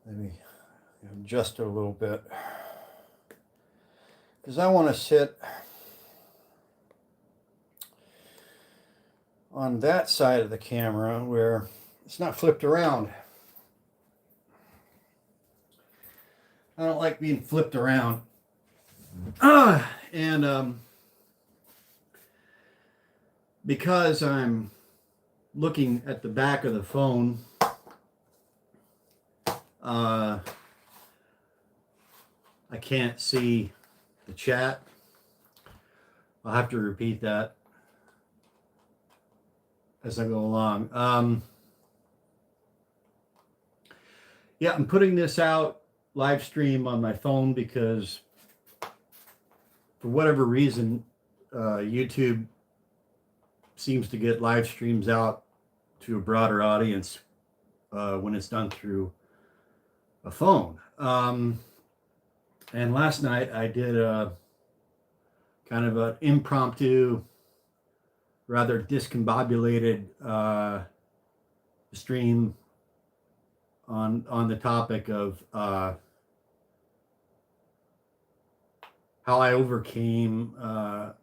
Let me adjust it a little bit because I want to sit on that side of the camera where it's not flipped around. I don't like being flipped around. And because I'm looking at the back of the phone, I can't see the chat. I'll have to repeat that as I go along. Yeah, I'm putting this out live stream on my phone because for whatever reason, YouTube seems to get live streams out to a broader audience when it's done through a phone. And last night I did a kind of an impromptu, rather discombobulated stream on the topic of how I overcame a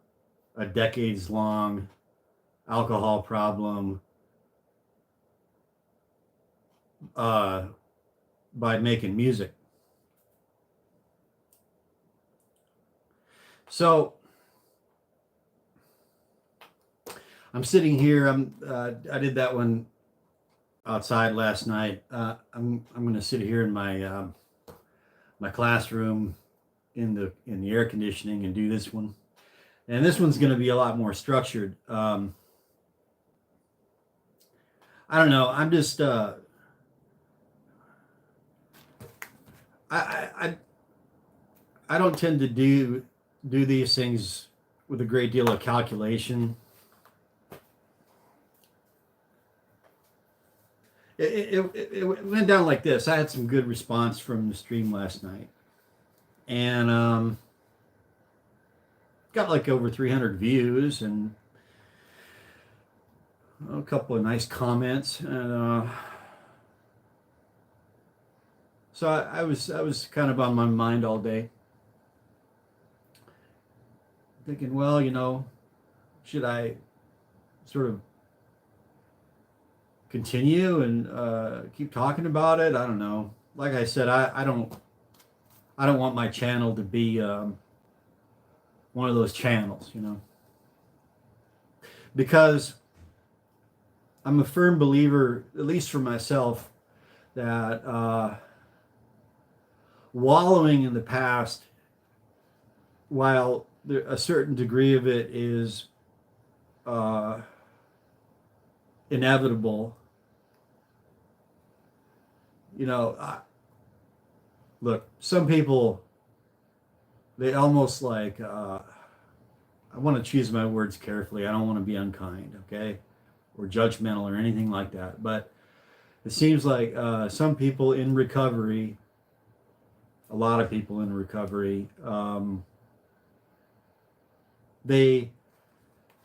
decades-long alcohol problem by making music. So I'm sitting here. I did that one outside last night. I'm going to sit here in my my classroom in the air conditioning and do this one. And this one's going to be a lot more structured. I don't know. I'm just I don't tend to do these things with a great deal of calculation. It went down like this. I had some good response from the stream last night, and got like over 300 views and a couple of nice comments, and so I was kind of on my mind all day, thinking, well, should I sort of continue and keep talking about it? I don't know. Like I said, I don't want my channel to be one of those channels, because I'm a firm believer, at least for myself, that wallowing in the past, while a certain degree of it is inevitable, look, some people, they almost like, I want to choose my words carefully. I don't want to be unkind, okay, or judgmental or anything like that. But it seems like some people in recovery, a lot of people in recovery, they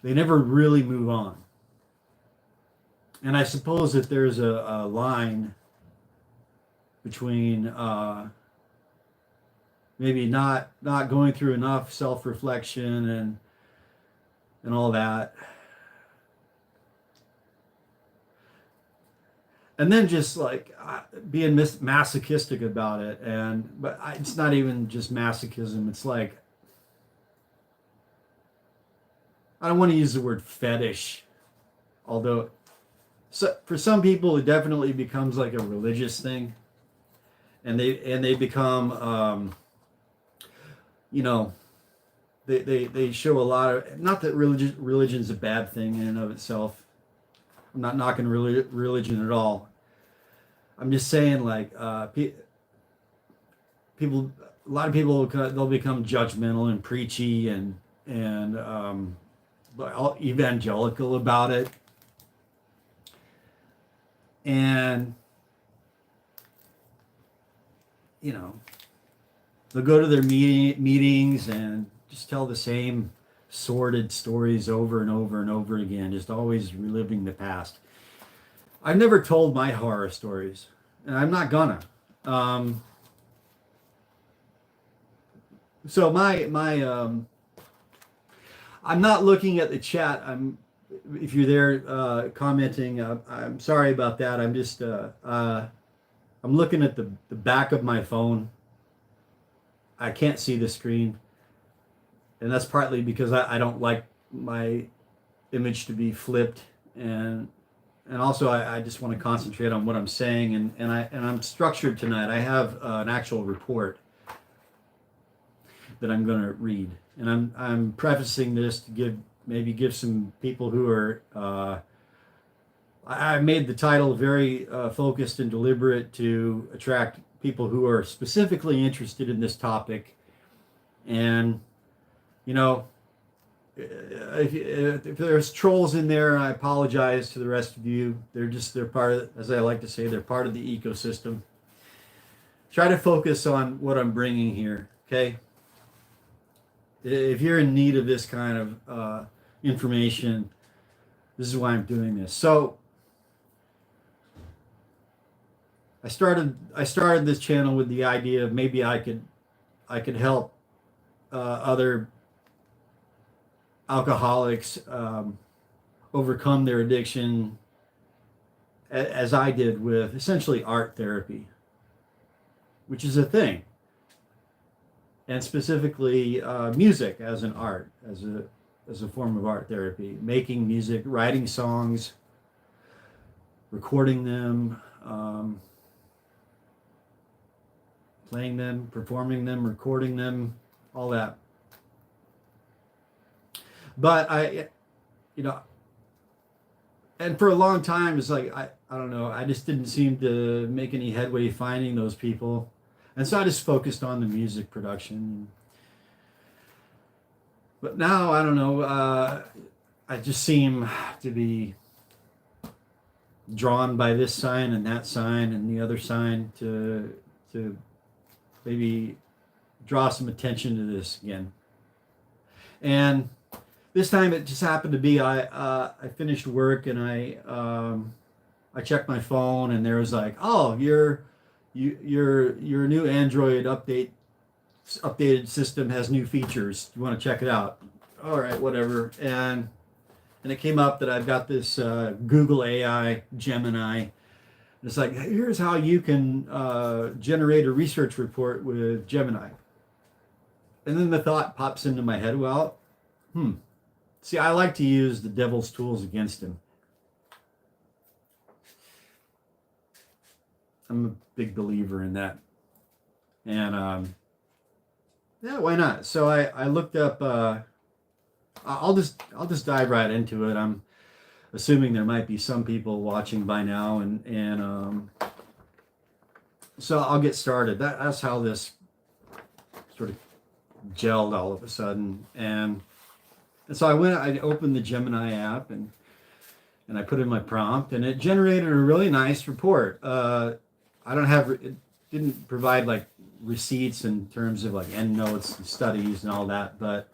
never really move on. And I suppose that there's a line between maybe not going through enough self-reflection and all that, and then just like being masochistic about it. But it's not even just masochism. It's like, I don't want to use the word fetish, although for some people it definitely becomes like a religious thing, and they become they show a lot of, not that religion's a bad thing in and of itself. I'm not knocking religion at all. I'm just saying, like, people, a lot of people, they'll become judgmental and preachy and evangelical about it, and they'll go to their meetings and just tell the same sordid stories over and over and over again, just always reliving the past. I've never told my horror stories, and I'm not gonna. Um, so I'm not looking at the chat. If you're there commenting, I'm sorry about that. I'm just I'm looking at the back of my phone. I can't see the screen, and that's partly because I don't like my image to be flipped, and also I just want to concentrate on what I'm saying, and I'm structured tonight. I have an actual report that I'm going to read, and I'm prefacing this to give some people who are I made the title very focused and deliberate to attract people who are specifically interested in this topic, and you know if there's trolls in there, I apologize to the rest of you. They're part of, as I like to say, they're part of the ecosystem. Try to focus on what I'm bringing here, okay? If you're in need of this kind of information, this is why I'm doing this. So I started this channel with the idea of maybe I could help other alcoholics overcome their addiction as I did with essentially art therapy, which is a thing, and specifically music as an art, as a form of art therapy, making music, writing songs, recording them, playing them, performing them, recording them, all that. But and for a long time, it's like, I don't know, I just didn't seem to make any headway finding those people. And so I just focused on the music production. But now, I don't know, I just seem to be drawn by this sign and that sign and the other sign to maybe draw some attention to this again. And this time it just happened to be I finished work and I checked my phone and there was like, oh, your new Android updated system has new features. Do you want to check it out? All right, whatever. And it came up that I've got this Google AI Gemini. It's like, here's how you can generate a research report with Gemini. And then the thought pops into my head, well, see, I like to use the devil's tools against him. I'm a big believer in that. And yeah, why not? So I looked up, I'll just dive right into it. I'm assuming there might be some people watching by now, and so I'll get started. That's how this sort of gelled all of a sudden. And so I opened the Gemini app and I put in my prompt and it generated a really nice report. It didn't provide like receipts in terms of like endnotes and studies and all that, but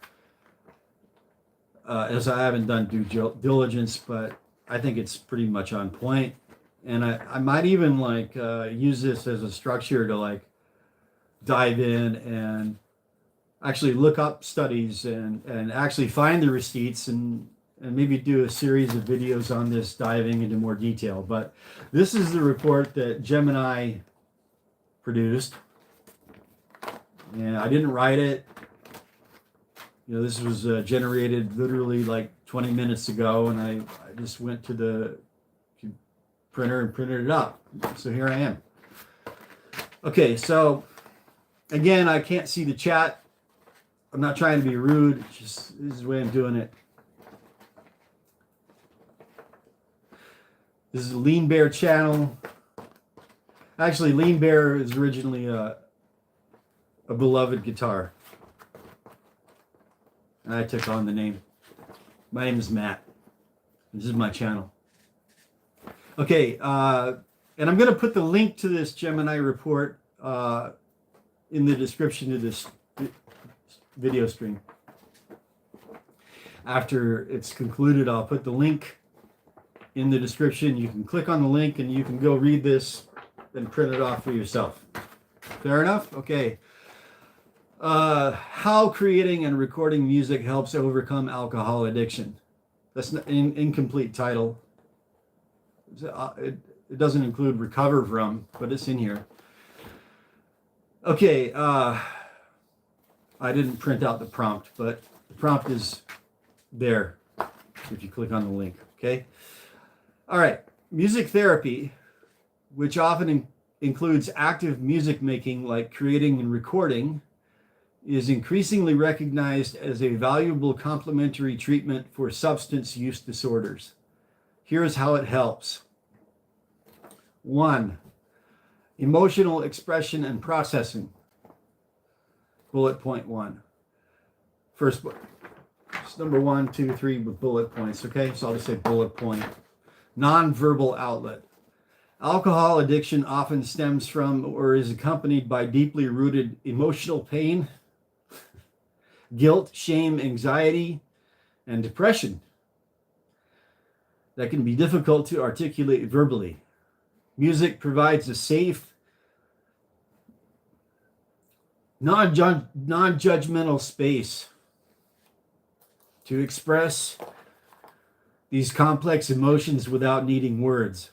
as I haven't done due diligence, but I think it's pretty much on point. And I might even like use this as a structure to like dive in and actually look up studies and actually find the receipts and maybe do a series of videos on this, diving into more detail. But this is the report that Gemini produced. And I didn't write it. This was generated literally like 20 minutes ago, and I just went to the printer and printed it up. So here I am. Okay, so again, I can't see the chat. I'm not trying to be rude. It's just this is the way I'm doing it. This is a Lean Bear channel. Actually, Lean Bear is originally a beloved guitar. And I took on the name. My name is Matt. This is my channel. Okay, and I'm going to put the link to this Gemini report in the description of this video stream. After it's concluded, I'll put the link in the description. You can click on the link and you can go read this and print it off for yourself. Fair enough? Okay. How creating and recording music helps overcome alcohol addiction. That's an incomplete title. It doesn't include recover from, but it's in here. Okay, I didn't print out the prompt, but the prompt is there if you click on the link, okay? All right, music therapy, which often includes active music making like creating and recording, is increasingly recognized as a valuable complementary treatment for substance use disorders. Here's how it helps. 1. Emotional expression and processing. Bullet point 1. First, it's number 1, 2, 3 with bullet points, okay? So I'll just say bullet point. Non-verbal outlet. Alcohol addiction often stems from or is accompanied by deeply rooted emotional pain, guilt, shame, anxiety, and depression that can be difficult to articulate verbally. Music provides a safe, non-judgmental space to express these complex emotions without needing words.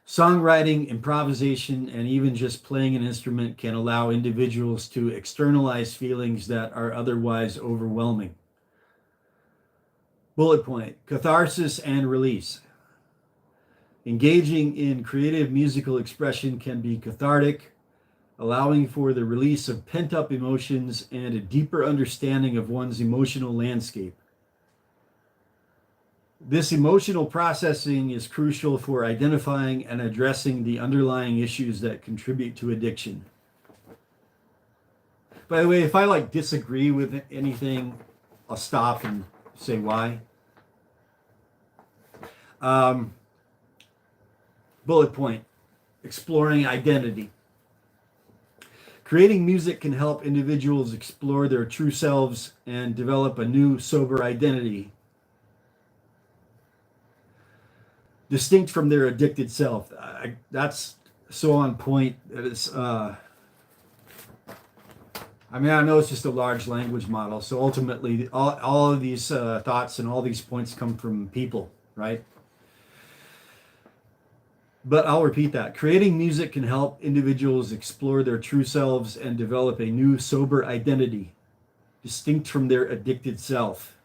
Songwriting, improvisation, and even just playing an instrument can allow individuals to externalize feelings that are otherwise overwhelming. Bullet point, catharsis and release. Engaging in creative musical expression can be cathartic, allowing for the release of pent-up emotions and a deeper understanding of one's emotional landscape. This emotional processing is crucial for identifying and addressing the underlying issues that contribute to addiction. By the way, if I disagree with anything, I'll stop and say why. Bullet point, exploring identity. Creating music can help individuals explore their true selves and develop a new, sober identity, distinct from their addicted self. That's so on point. That it's, I know it's just a large language model, so ultimately all of these thoughts and all these points come from people, right? But I'll repeat that. Creating music can help individuals explore their true selves and develop a new, sober identity, distinct from their addicted self.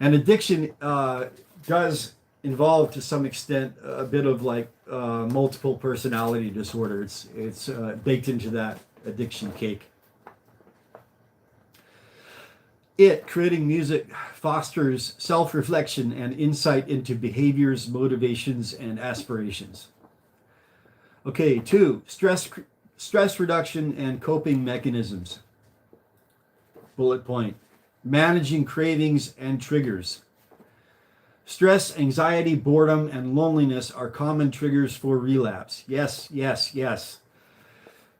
And addiction does involve, to some extent, a bit of multiple personality disorder. It's baked into that addiction cake. Creating music fosters self-reflection and insight into behaviors, motivations, and aspirations. Okay, 2, stress reduction and coping mechanisms. Bullet point, managing cravings and triggers. Stress, anxiety, boredom, and loneliness are common triggers for relapse. Yes, yes, yes.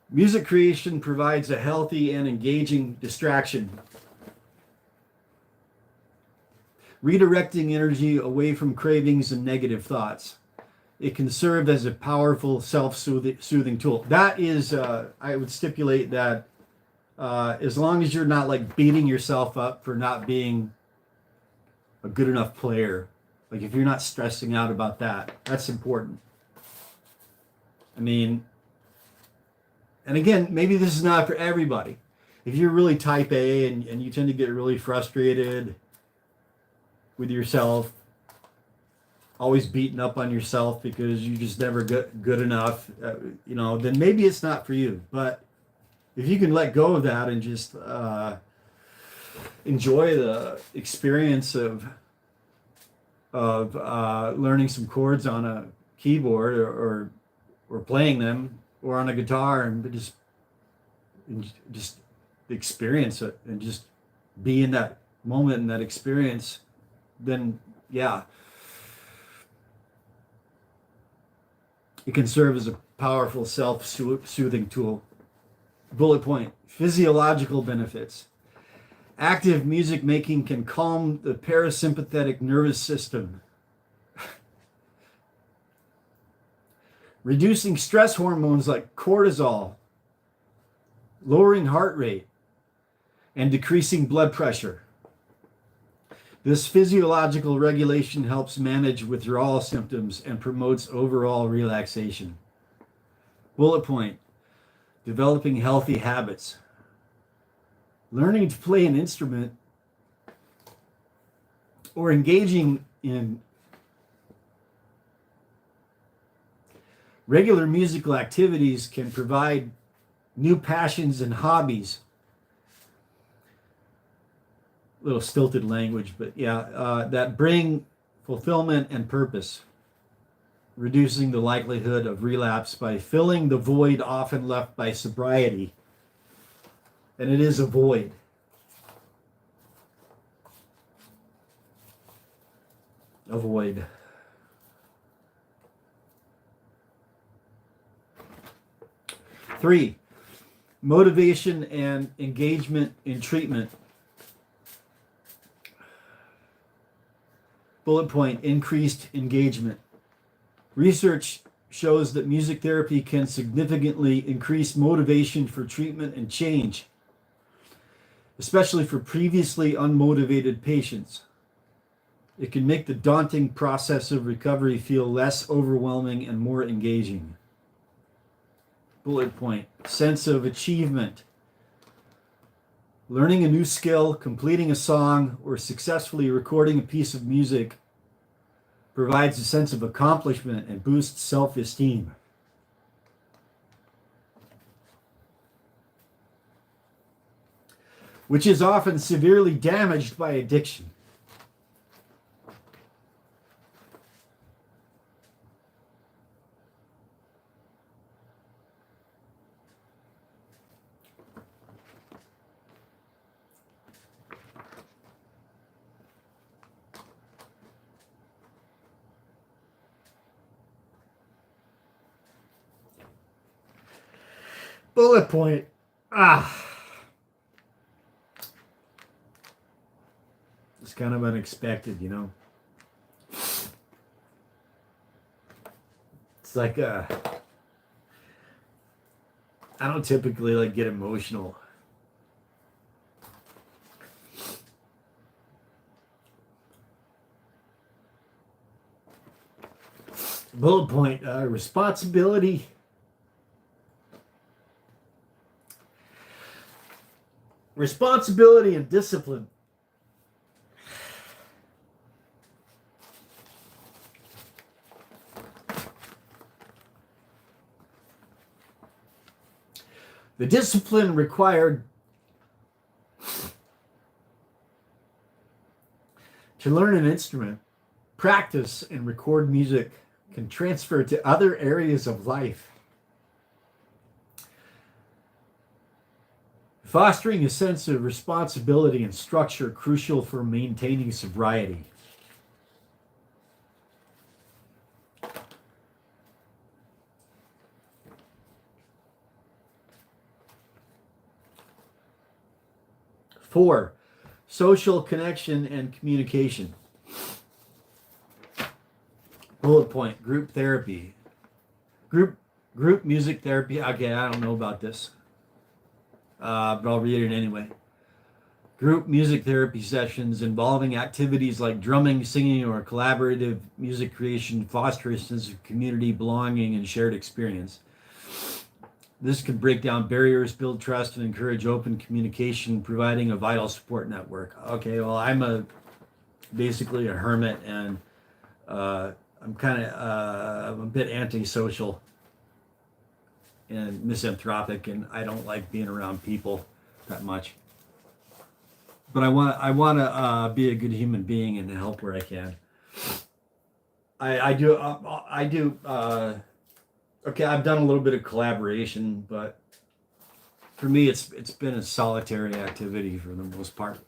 Music creation provides a healthy and engaging distraction, redirecting energy away from cravings and negative thoughts. It can serve as a powerful self-soothing tool. That is, I would stipulate that as long as you're not beating yourself up for not being a good enough player, if you're not stressing out about that, that's important. And again, maybe this is not for everybody. If you're really type A and you tend to get really frustrated with yourself, always beating up on yourself because you just never good enough, then maybe it's not for you. But if you can let go of that and just enjoy the experience of learning some chords on a keyboard or playing them or on a guitar and just experience it and just be in that moment and that experience, then yeah, it can serve as a powerful self-soothing tool. Bullet point, physiological benefits. Active music making can calm the parasympathetic nervous system, reducing stress hormones like cortisol, lowering heart rate, and decreasing blood pressure. This physiological regulation helps manage withdrawal symptoms and promotes overall relaxation. Bullet point: developing healthy habits. Learning to play an instrument or engaging in regular musical activities can provide new passions and hobbies. A little stilted language, but yeah, that bring fulfillment and purpose, reducing the likelihood of relapse by filling the void often left by sobriety. And it is a void. A void. Three, motivation and engagement in treatment. Bullet point: increased engagement. Research shows that music therapy can significantly increase motivation for treatment and change, especially for previously unmotivated patients. It can make the daunting process of recovery feel less overwhelming and more engaging. Bullet point: sense of achievement. Learning a new skill, completing a song, or successfully recording a piece of music provides a sense of accomplishment and boosts self-esteem. Which is often severely damaged by addiction. Bullet point. It's kind of unexpected, you know. It's like I don't typically like get emotional. Bullet point: responsibility. Responsibility and discipline. The discipline required to learn an instrument, practice, and record music can transfer to other areas of life. Fostering a sense of responsibility and structure crucial for maintaining sobriety. Four, social connection and communication. Bullet point: group therapy. Group music therapy. Okay, I don't know about this. But I'll read it anyway. Group music therapy sessions involving activities like drumming, singing, or collaborative music creation foster a sense of community, belonging, and shared experience. This can break down barriers, build trust, and encourage open communication, providing a vital support network. Okay, well, I'm basically a hermit, and I'm kind of a bit antisocial and misanthropic, and I don't like being around people that much. But I want to be a good human being and help where I can. I do. Okay, I've done a little bit of collaboration, but for me, it's been a solitary activity for the most part.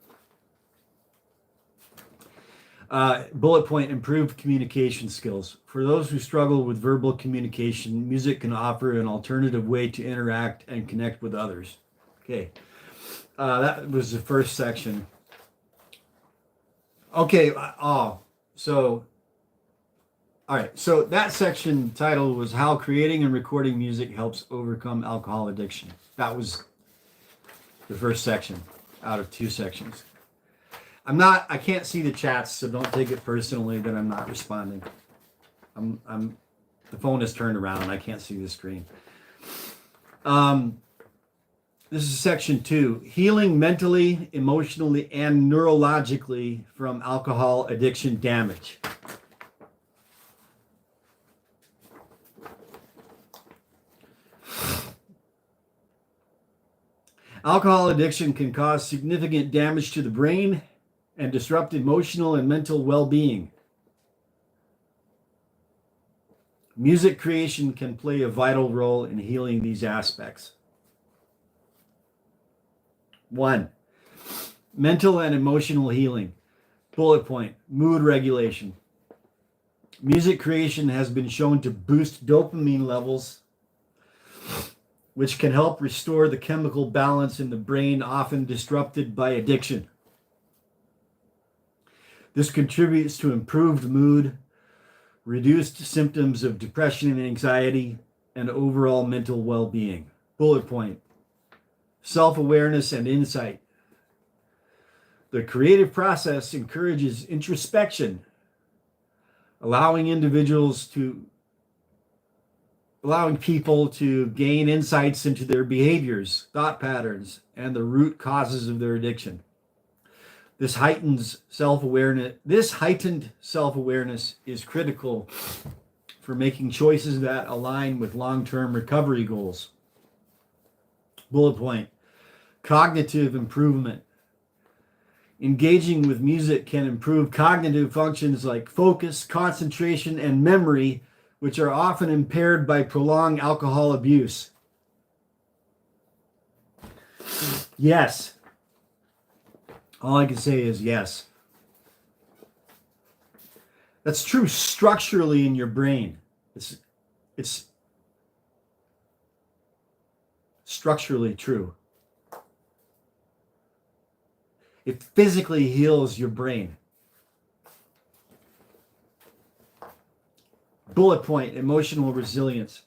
Bullet point: improved communication skills. For those who struggle with verbal communication, music can offer an alternative way to interact and connect with others. Okay, that was the first section. Okay, so All right, so that section title was How Creating and Recording Music Helps Overcome Alcohol Addiction. That was the first section out of 2 sections. I can't see the chats, so don't take it personally that I'm not responding. The phone is turned around and I can't see the screen. This is section 2, healing mentally, emotionally, and neurologically from alcohol addiction damage. Alcohol addiction can cause significant damage to the brain and disrupt emotional and mental well-being. Music creation can play a vital role in healing these aspects. 1, mental and emotional healing. Bullet point, mood regulation. Music creation has been shown to boost dopamine levels, which can help restore the chemical balance in the brain often disrupted by addiction. This contributes to improved mood, reduced symptoms of depression and anxiety, and overall mental well-being. Bullet point, self-awareness and insight. The creative process encourages introspection, allowing people to gain insights into their behaviors, thought patterns, and the root causes of their addiction. This heightened self-awareness is critical for making choices that align with long-term recovery goals. Bullet point, cognitive improvement. Engaging with music can improve cognitive functions like focus, concentration, and memory, which are often impaired by prolonged alcohol abuse. Yes. All I can say is yes. That's true structurally in your brain. It's structurally true. It physically heals your brain. Bullet point, emotional resilience.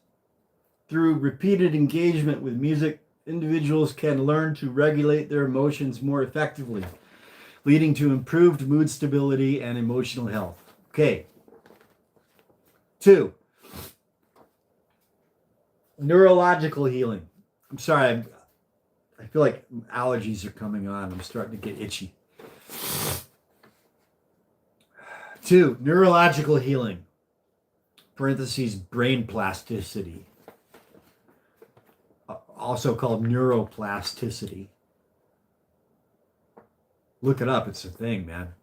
Through repeated engagement with music, individuals can learn to regulate their emotions more effectively, leading to improved mood stability and emotional health. Okay. 2, neurological healing. I'm sorry, I feel like allergies are coming on. I'm starting to get itchy. 2, neurological healing. Parentheses, brain plasticity. Also called neuroplasticity. Look it up. It's a thing, man.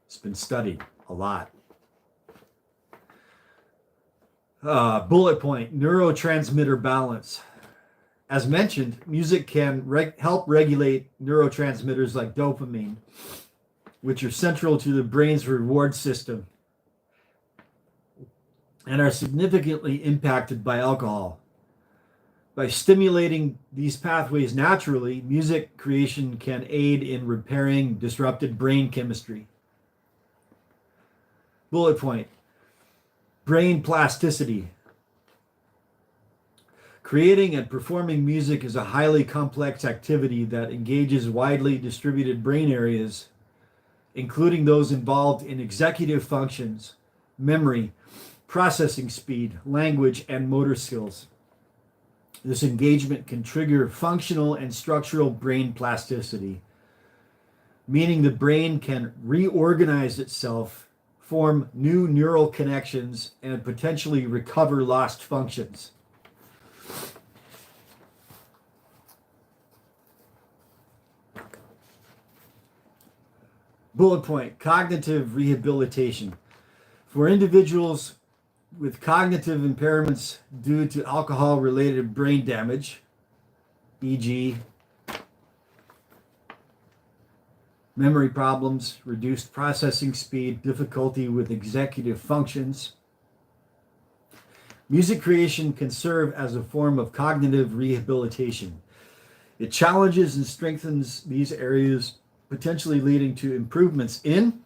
It's been studied a lot. Bullet point, neurotransmitter balance. As mentioned, music can help regulate neurotransmitters like dopamine, which are central to the brain's reward system and are significantly impacted by alcohol. By stimulating these pathways naturally, music creation can aid in repairing disrupted brain chemistry. Bullet point, brain plasticity. Creating and performing music is a highly complex activity that engages widely distributed brain areas, including those involved in executive functions, memory, processing speed, language, and motor skills. This engagement can trigger functional and structural brain plasticity, meaning the brain can reorganize itself, form new neural connections, and potentially recover lost functions. Bullet point, cognitive rehabilitation. For individuals with cognitive impairments due to alcohol-related brain damage, e.g., memory problems, reduced processing speed, difficulty with executive functions, music creation can serve as a form of cognitive rehabilitation. It challenges and strengthens these areas, potentially leading to improvements in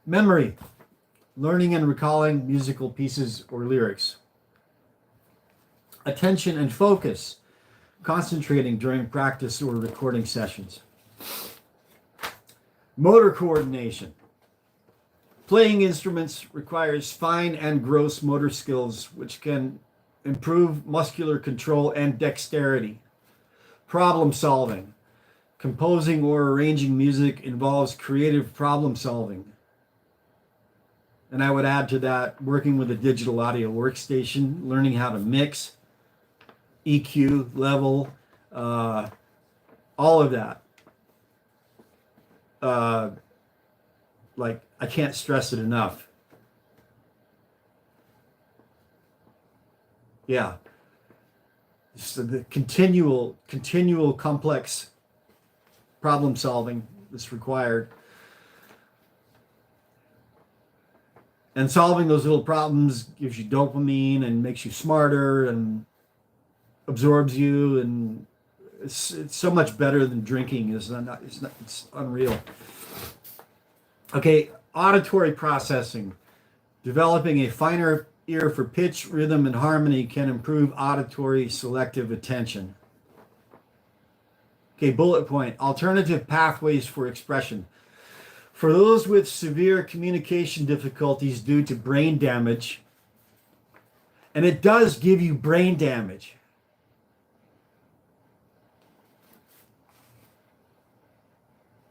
memory, learning and recalling musical pieces or lyrics. Attention and focus, concentrating during practice or recording sessions. Motor coordination. Playing instruments requires fine and gross motor skills, which can improve muscular control and dexterity. Problem solving. Composing or arranging music involves creative problem solving. And I would add to that working with a digital audio workstation, learning how to mix, EQ, level, all of that. Like, I can't stress it enough. Yeah. So the continual complex problem solving is required. And solving those little problems gives you dopamine and makes you smarter and absorbs you, and it's so much better than drinking. It's unreal. Okay, auditory processing. Developing a finer ear for pitch, rhythm, and harmony can improve auditory selective attention. Okay, bullet point. Alternative pathways for expression. For those with severe communication difficulties due to brain damage, and it does give you brain damage.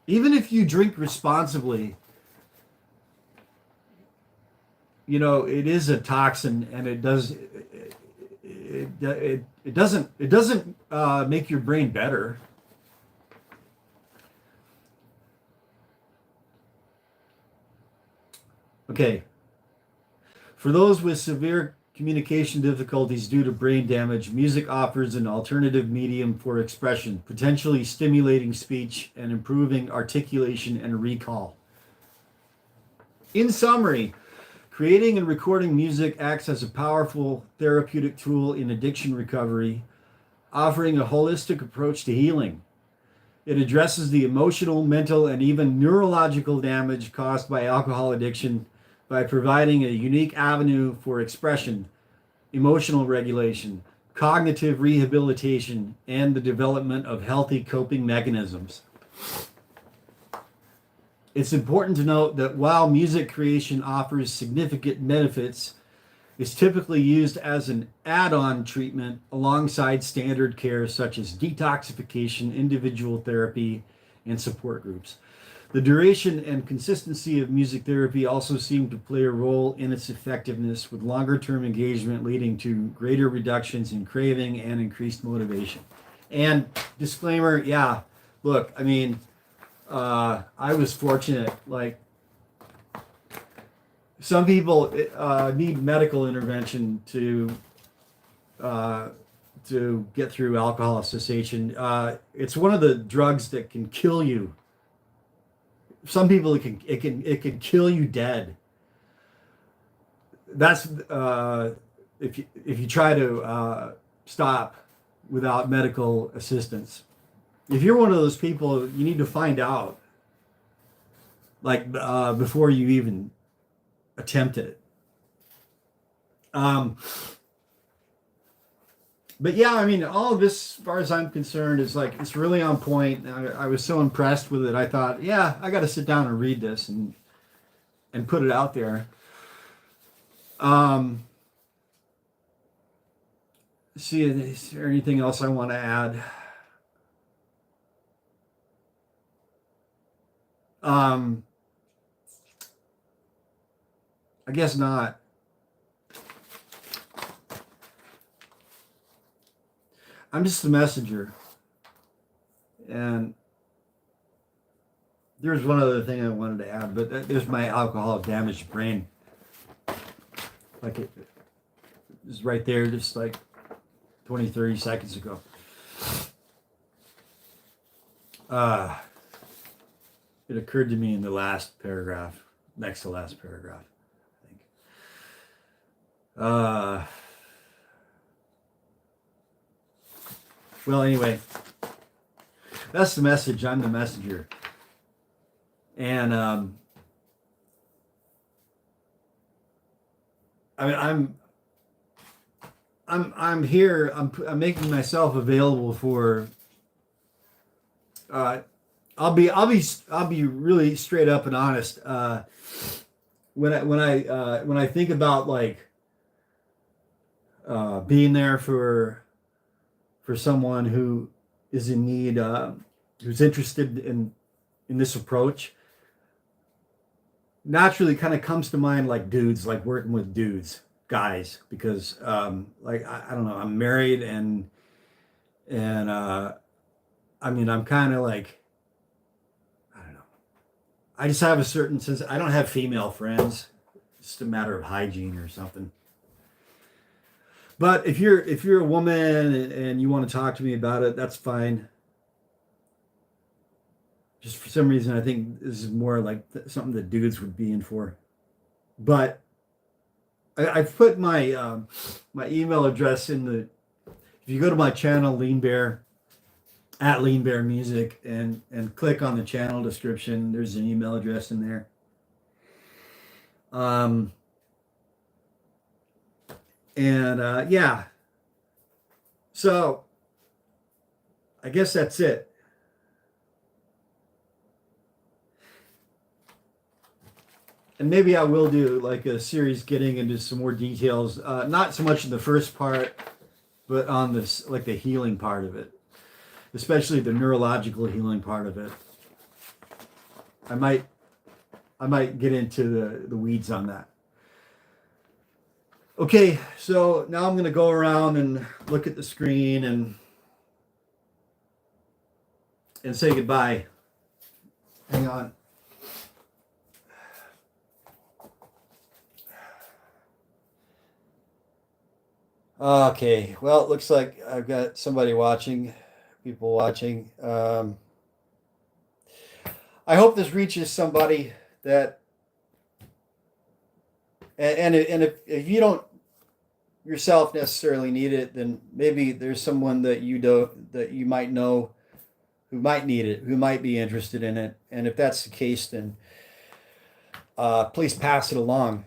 Even if you drink responsibly, you know, it is a toxin, and it doesn't make your brain better. Okay. For those with severe communication difficulties due to brain damage, music offers an alternative medium for expression, potentially stimulating speech and improving articulation and recall. In summary, creating and recording music acts as a powerful therapeutic tool in addiction recovery, offering a holistic approach to healing. It addresses the emotional, mental, and even neurological damage caused by alcohol addiction by providing a unique avenue for expression, emotional regulation, cognitive rehabilitation, and the development of healthy coping mechanisms. It's important to note that while music creation offers significant benefits, it's typically used as an add-on treatment alongside standard care such as detoxification, individual therapy, and support groups. The duration and consistency of music therapy also seem to play a role in its effectiveness, with longer-term engagement leading to greater reductions in craving and increased motivation. And disclaimer, yeah, look, I mean, I was fortunate. Like, some people need medical intervention to get through alcohol cessation. It's one of the drugs that can kill you. Some people it can kill you dead. That's if you try to stop without medical assistance. If you're one of those people, you need to find out, like, before you even attempt it. But yeah, I mean, all of this, as far as I'm concerned, is like, it's really on point. I was so impressed with it. I thought, yeah, I got to sit down and read this and put it out there. See, is there anything else I want to add? I guess not. I'm just the messenger. And there's one other thing I wanted to add, but there's my alcohol damaged brain. Like, it was right there just like 20, 30 seconds ago. It occurred to me in the last paragraph, next to last paragraph, I think. Well, anyway, that's the message. I'm the messenger. And I mean, I'm here. I'm making myself available for. Uh, I'll be really straight up and honest. When I think about like being there for someone who is in need, who's interested in this approach, naturally kind of comes to mind like dudes, like working with dudes, guys, because like I don't know, I'm married and I mean I'm kind of like I don't know. I just have a certain sense. I don't have female friends. It's just a matter of hygiene or something. But if you're a woman and you want to talk to me about it, that's fine. Just for some reason, I think this is more like something that dudes would be in for. But I've put my my email address in the. If you go to my channel, Lean Bear, at Lean Bear Music, and click on the channel description, there's an email address in there. Um, and yeah, so I guess that's it. And maybe I will do like a series getting into some more details, not so much in the first part, but on this, like the healing part of it, especially the neurological healing part of it. I might get into the weeds on that. Okay, so now I'm going to go around and look at the screen and say goodbye. Hang on. Okay, well, it looks like I've got somebody watching, people watching. I hope this reaches somebody that, and if you don't yourself necessarily need it, then maybe there's someone that you do that you might know who might need it, who might be interested in it. And if that's the case, then please pass it along.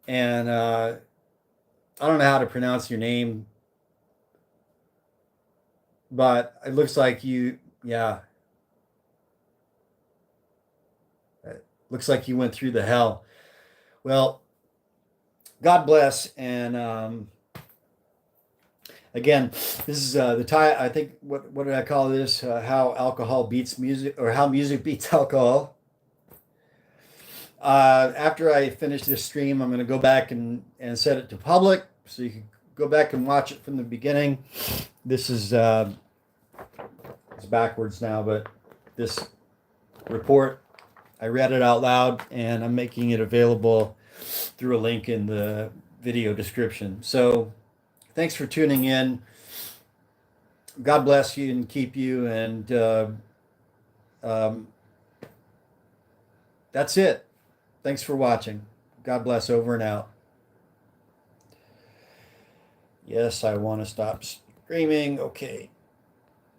And I don't know how to pronounce your name, but it looks like you, yeah, it looks like you went through the hell. Well, God bless. And again, this is the tie. I think what did I call this? How alcohol beats music, or how music beats alcohol. After I finish this stream, I'm going to go back and set it to public, so you can go back and watch it from the beginning. This is it's backwards now, but this report, I read it out loud, and I'm making it available through a link in the video description. So thanks for tuning in. God bless you and keep you. And that's it. Thanks for watching. God bless. Over and out. Yes, I want to stop screaming. Okay.